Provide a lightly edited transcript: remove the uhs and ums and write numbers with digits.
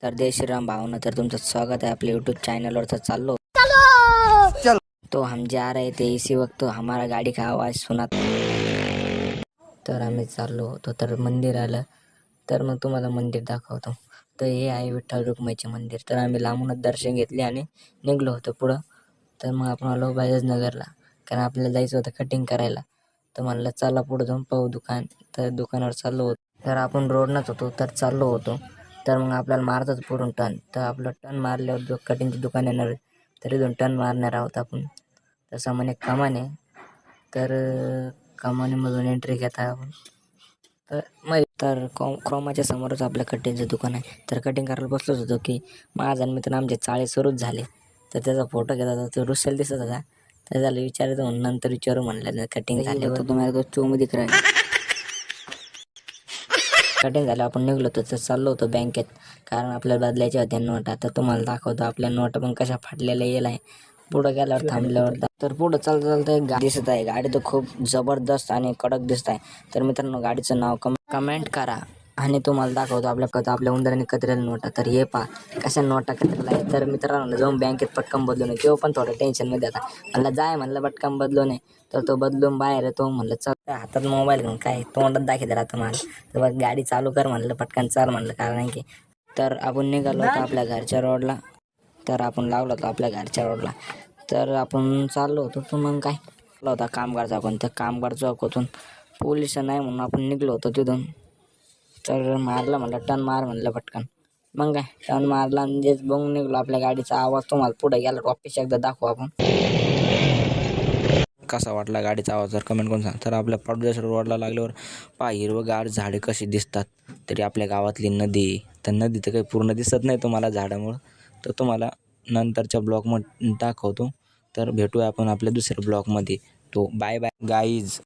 तर जय श्रीराम भावना, तर तुमचं स्वागत है आपल्या यूट्यूब चैनल। तर चाललो तो हम जा रहे थे, इसी वक्त तो हमारा गाड़ी का आवाज़ सुना। तर आम्ही चाललो होतो, तर मंदिर आलं, तर मग तुम्हाला मंदिर दाखवतो। तर हे आहे विठ्ठल रुक्माईचे मंदिर। तर आम्ही लांबूनच दर्शन घेतले आणि निघलो होतो पुढं। तर मग आपण आलो नगरला, कारण आपल्याला जायचं होतं कटिंग करायला। तर म्हणलं चला पुढं जाऊन पाहू दुकान। तर दुकानावर चाललो होतो, तर आपण रोडनंच होतो, तर चाललो होतो। तर मग आपल्याला मारतात पुढून टर्न, तर आपलं टर्न मारल्यावर जो कटिंगची दुकान येणार आहे, तरी 2 टर्न मारणार आहोत आपण। तसं म्हणे कमाने, तर कमानीमधून एंट्री घेता आपण। तर क्रोमाच्या समोरच आपल्या कटिंगचं दुकान आहे। तर कटिंग करायला बसलोच होतो की माझा आणि मित्र आमचे चाळे सुरूच झाले। तर त्याचा फोटो घेत होता, तो रुसेल दिसत होता। तर त्याला विचारायचं म्हणून नंतर विचारू म्हणलं, कटिंग झाली होतं तुम्हाला तो चोमध्ये कटिंग झालं आपण निघलो होतो। तर चाललो होतो बँकेत, कारण आपल्याला बदलायच्या होत्या नोटा। तर तुम्हाला दाखवतो आपल्या नोटा पण कशा फाटलेल्या येल आहे। पुढं गेल्यावर थांबल्यावर तर पुढं चालतं एक गाडी दिसत आहे। गाडी तर खूप जबरदस्त आणि कडक दिसत आहे। तर मित्रांनो, गाडीचं नाव कमेंट करा आणि तुम्हाला दाखवतो आपल्या उंदराने कचऱ्याला नोटा। तर हे पहा कशा नोटा कचऱ्याला आहे। तर मित्रांनो, जाऊन बँकेत पटकन बदलू नये, तो पण थोडं टेन्शनमध्ये आता। म्हणलं जाय, म्हणलं पटकन बदलू नये, तर तो बदलून बाहेर येतो। म्हणलं चल, हातात मोबाईल घेऊन काय तोंडात दाखवत राहतं मला। तर बघ गाडी चालू कर म्हणलं, पटकन चाल म्हणलं, कारण की तर आपण निघालो होतो आपल्या घरच्या रोडला। तर आपण लावलो होतो आपल्या घरच्या रोडला, तर आपण चाललो होतो। तर मग काय होता कामगार चौकातून, तर कामगार चौकातून पोलिस नाही म्हणून आपण निघलो होतो तिथून। तर मारलं म्हणलं, टर्न मार म्हणलं पटकन। मग काय टर्न मारला आणि जेच बघून निघलो। आपल्या गाडीचा आवाज तुम्हाला पुढे गेला वापिस एकदा दाखवू आपण। कसा वाटला गाडीचा आवाज, जर कमेंट करून सांग। तर आपल्या प्रदेश रोडला लागल्यावर पहा हिरवगार झाडे कशी दिसतात, तरी आपल्या गावातली नदी, तर नदी तर काही पूर्ण दिसत नाही तुम्हाला झाडामुळं। तर तुम्हाला नंतरच्या ब्लॉगमध्ये दाखवतो। तर भेटूया आपण आपल्या दुसऱ्या ब्लॉगमध्ये। तो बाय बाय गाईज।